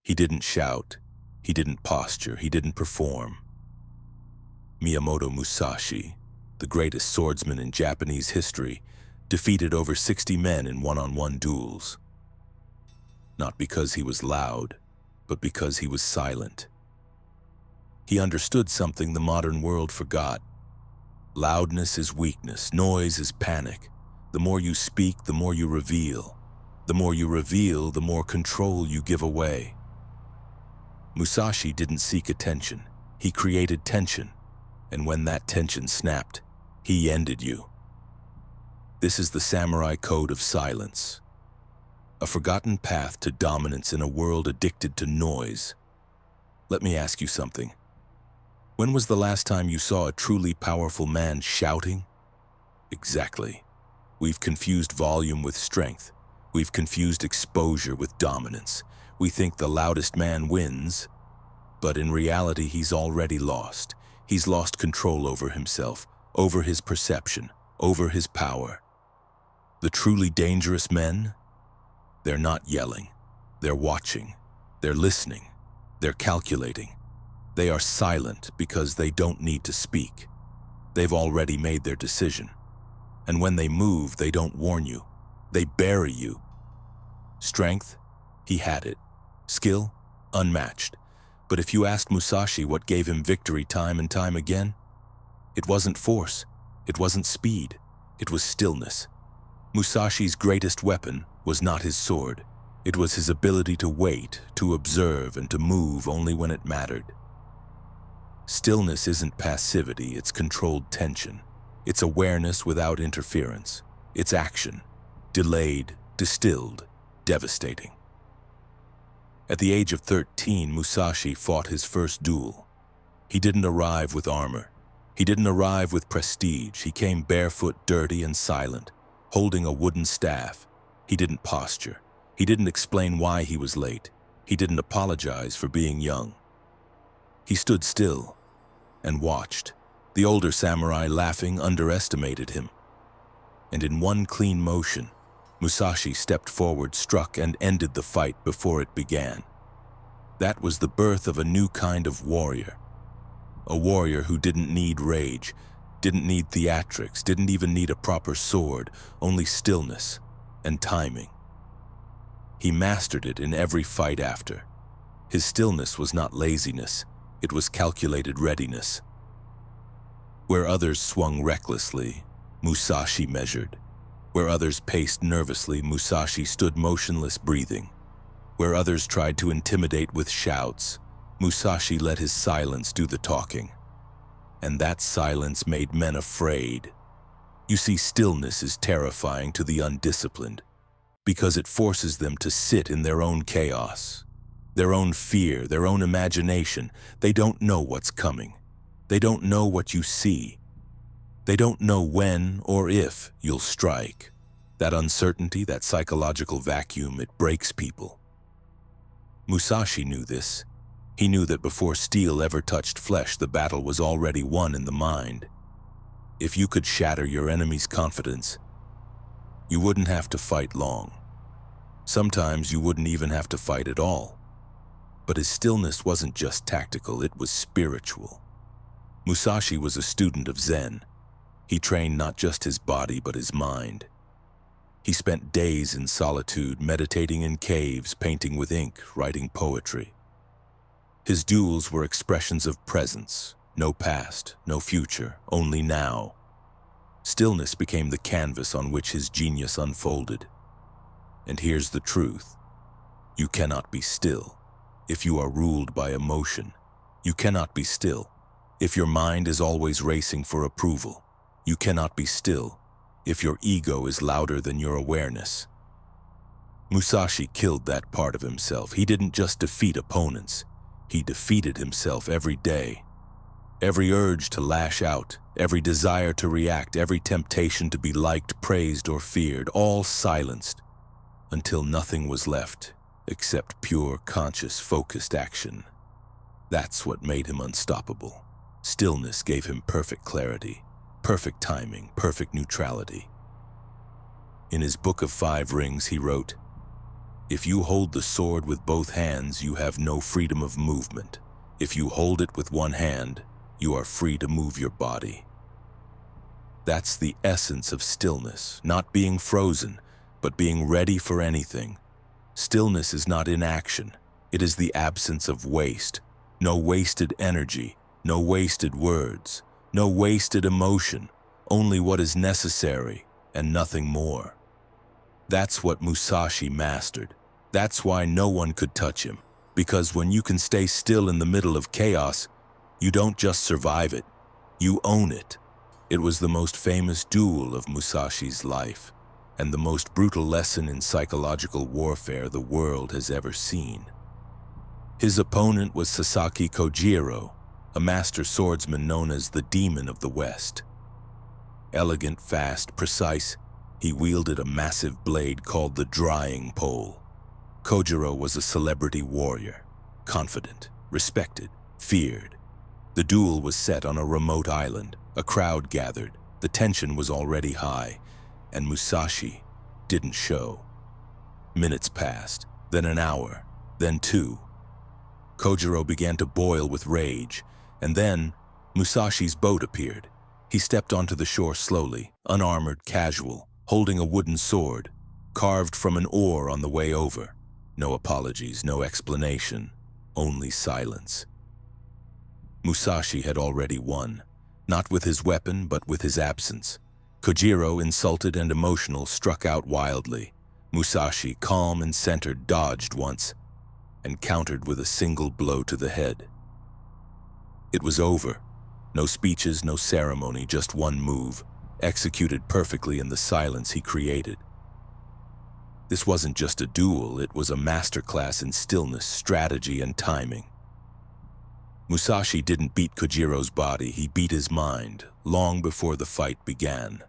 He didn't shout, he didn't posture, he didn't perform. Miyamoto Musashi, the greatest swordsman in Japanese history, defeated over 60 men in one-on-one duels. Not because he was loud, but because he was silent. He understood something the modern world forgot. Loudness is weakness, noise is panic. The more you speak, the more you reveal. The more you reveal, the more control you give away. Musashi didn't seek attention. He created tension. And when that tension snapped, he ended you. This is the samurai code of silence. A forgotten path to dominance in a world addicted to noise. Let me ask you something. When was the last time you saw a truly powerful man shouting? Exactly. We've confused volume with strength. We've confused exposure with dominance. We think the loudest man wins, but in reality he's already lost. He's lost control over himself, over his perception, over his power. The truly dangerous men? They're not yelling. They're watching. They're listening. They're calculating. They are silent because they don't need to speak. They've already made their decision. And when they move, they don't warn you. They bury you. Strength? He had it. Skill? Unmatched. But if you asked Musashi what gave him victory time and time again, it wasn't force. It wasn't speed. It was stillness. Musashi's greatest weapon was not his sword. It was his ability to wait, to observe, and to move only when it mattered. Stillness isn't passivity, it's controlled tension. It's awareness without interference. It's action, delayed, distilled, devastating. At the age of 13, Musashi fought his first duel. He didn't arrive with armor. He didn't arrive with prestige. He came barefoot, dirty, and silent, holding a wooden staff. He didn't posture. He didn't explain why he was late. He didn't apologize for being young. He stood still and watched. The older samurai, laughing, underestimated him. And in one clean motion, Musashi stepped forward, struck, and ended the fight before it began. That was the birth of a new kind of warrior. A warrior who didn't need rage, didn't need theatrics, didn't even need a proper sword, only stillness and timing. He mastered it in every fight after. His stillness was not laziness, it was calculated readiness. Where others swung recklessly, Musashi measured. Where others paced nervously, Musashi stood motionless, breathing. Where others tried to intimidate with shouts, Musashi let his silence do the talking. And that silence made men afraid. You see, stillness is terrifying to the undisciplined because it forces them to sit in their own chaos, their own fear, their own imagination. They don't know what's coming. They don't know what you see. They don't know when or if you'll strike. That uncertainty, that psychological vacuum, it breaks people. Musashi knew this. He knew that before steel ever touched flesh, the battle was already won in the mind. If you could shatter your enemy's confidence, you wouldn't have to fight long. Sometimes you wouldn't even have to fight at all. But his stillness wasn't just tactical, it was spiritual. Musashi was a student of Zen. He trained not just his body, but his mind. He spent days in solitude, meditating in caves, painting with ink, writing poetry. His duels were expressions of presence, no past, no future, only now. Stillness became the canvas on which his genius unfolded. And here's the truth. You cannot be still if you are ruled by emotion. You cannot be still if your mind is always racing for approval. You cannot be still if your ego is louder than your awareness. Musashi killed that part of himself. He didn't just defeat opponents. He defeated himself every day. Every urge to lash out, every desire to react, every temptation to be liked, praised, or feared, all silenced until nothing was left except pure, conscious, focused action. That's what made him unstoppable. Stillness gave him perfect clarity, perfect timing, perfect neutrality. In his Book of 5 Rings, he wrote, If you hold the sword with both hands, you have no freedom of movement. If you hold it with one hand, you are free to move your body. That's the essence of stillness, not being frozen, but being ready for anything. Stillness is not inaction. It is the absence of waste. No wasted energy, no wasted words, no wasted emotion, only what is necessary and nothing more. That's what Musashi mastered. That's why no one could touch him. Because when you can stay still in the middle of chaos, you don't just survive it, you own it. It was the most famous duel of Musashi's life, and the most brutal lesson in psychological warfare the world has ever seen. His opponent was Sasaki Kojiro, a master swordsman known as the Demon of the West. Elegant, fast, precise, he wielded a massive blade called the drying pole. Kojiro was a celebrity warrior, confident, respected, feared. The duel was set on a remote island. A crowd gathered. The tension was already high, and Musashi didn't show. Minutes passed, then an hour, then two. Kojiro began to boil with rage, and then Musashi's boat appeared. He stepped onto the shore slowly, unarmored, casual, holding a wooden sword, carved from an oar on the way over. No apologies, no explanation, only silence. Musashi had already won, not with his weapon, but with his absence. Kojiro, insulted and emotional, struck out wildly. Musashi, calm and centered, dodged once and countered with a single blow to the head. It was over. No speeches, no ceremony, just one move, executed perfectly in the silence he created. This wasn't just a duel, it was a masterclass in stillness, strategy, and timing. Musashi didn't beat Kojiro's body, he beat his mind, long before the fight began.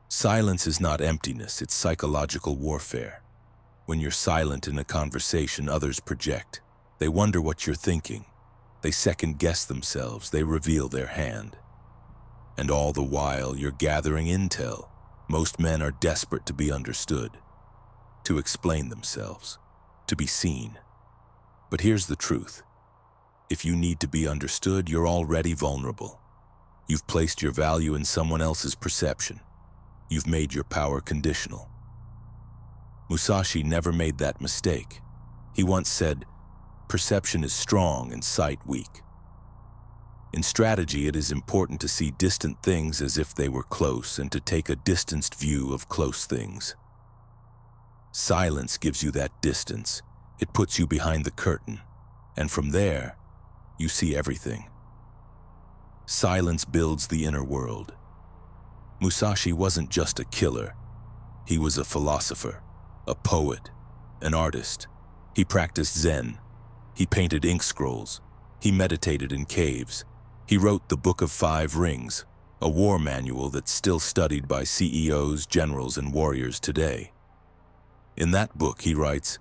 Silence is not emptiness, it's psychological warfare. When you're silent in a conversation, others project. They wonder what you're thinking. They second-guess themselves, they reveal their hand. And all the while, you're gathering intel. Most men are desperate to be understood, to explain themselves, to be seen. But here's the truth. If you need to be understood, you're already vulnerable. You've placed your value in someone else's perception. You've made your power conditional. Musashi never made that mistake. He once said, "Perception is strong and sight weak." In strategy, it is important to see distant things as if they were close and to take a distanced view of close things. Silence gives you that distance. It puts you behind the curtain, and from there, you see everything. Silence builds the inner world. Musashi wasn't just a killer. He was a philosopher, a poet, an artist. He practiced Zen. He painted ink scrolls. He meditated in caves. He wrote the Book of Five Rings, a war manual that's still studied by CEOs, generals, and warriors today. In that book, he writes,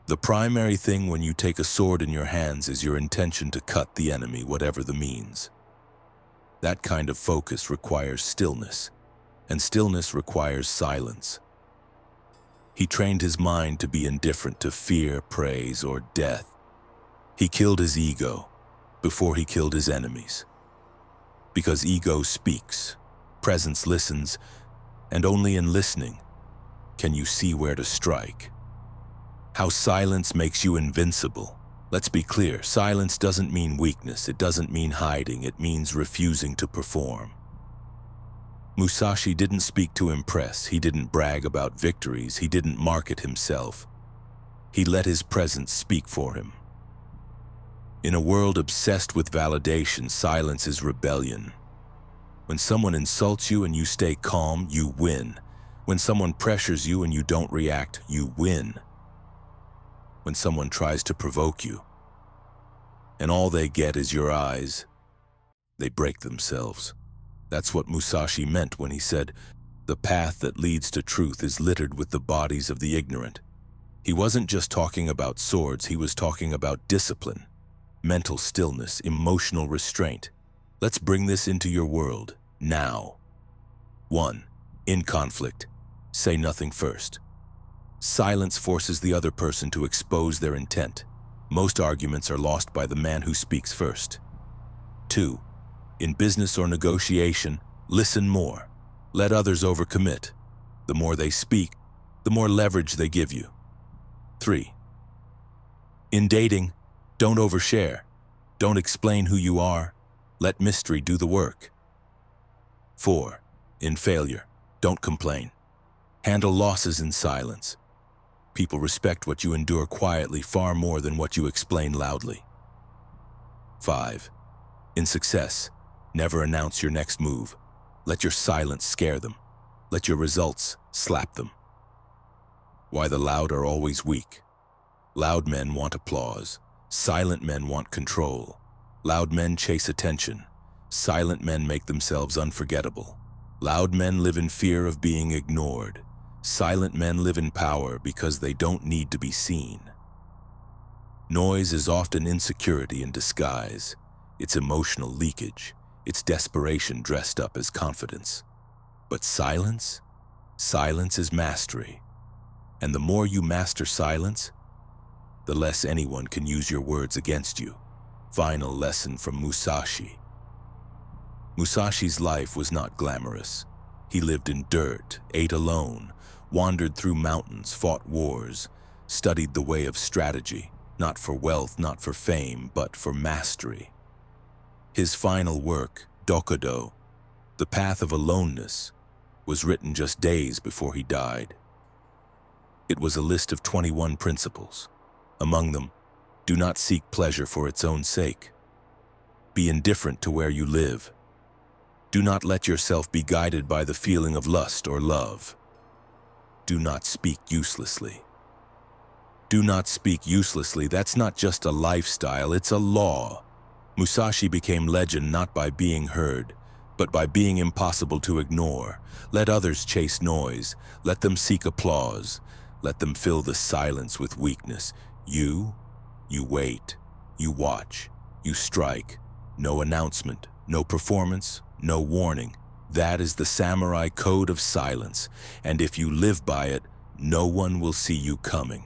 "The primary thing when you take a sword in your hands is your intention to cut the enemy, whatever the means." That kind of focus requires stillness, and stillness requires silence. He trained his mind to be indifferent to fear, praise, or death. He killed his ego before he killed his enemies. Because ego speaks, presence listens, and only in listening can you see where to strike. How silence makes you invincible. Let's be clear, silence doesn't mean weakness, it doesn't mean hiding, it means refusing to perform. Musashi didn't speak to impress, he didn't brag about victories, he didn't market himself. He let his presence speak for him. In a world obsessed with validation, silence is rebellion. When someone insults you and you stay calm, you win. When someone pressures you and you don't react, you win. When someone tries to provoke you, and all they get is your eyes, they break themselves. That's what Musashi meant when he said, "The path that leads to truth is littered with the bodies of the ignorant." He wasn't just talking about swords, he was talking about discipline, mental stillness, emotional restraint. Let's bring this into your world, now. 1. In conflict, say nothing first. Silence forces the other person to expose their intent. Most arguments are lost by the man who speaks first. 2. In business or negotiation, listen more. Let others overcommit. The more they speak, the more leverage they give you. 3. In dating, don't overshare. Don't explain who you are. Let mystery do the work. 4. In failure, don't complain. Handle losses in silence. People respect what you endure quietly far more than what you explain loudly. 5. In success, never announce your next move. Let your silence scare them. Let your results slap them. Why the loud are always weak. Loud men want applause. Silent men want control. Loud men chase attention. Silent men make themselves unforgettable. Loud men live in fear of being ignored. Silent men live in power because they don't need to be seen. Noise is often insecurity in disguise. It's emotional leakage. It's desperation dressed up as confidence. But silence? Silence is mastery. And the more you master silence, the less anyone can use your words against you. Final lesson from Musashi. Musashi's life was not glamorous. He lived in dirt, ate alone, wandered through mountains, fought wars, studied the way of strategy, not for wealth, not for fame, but for mastery. His final work, Dokkōdō, The Path of Aloneness, was written just days before he died. It was a list of 21 principles. Among them, do not seek pleasure for its own sake. Be indifferent to where you live. Do not let yourself be guided by the feeling of lust or love. Do not speak uselessly. Do not speak uselessly. That's not just a lifestyle, it's a law. Musashi became legend not by being heard, but by being impossible to ignore. Let others chase noise. Let them seek applause. Let them fill the silence with weakness. You wait. You watch. You strike. No announcement, no performance, no warning. That is the samurai code of silence, and if you live by it, no one will see you coming.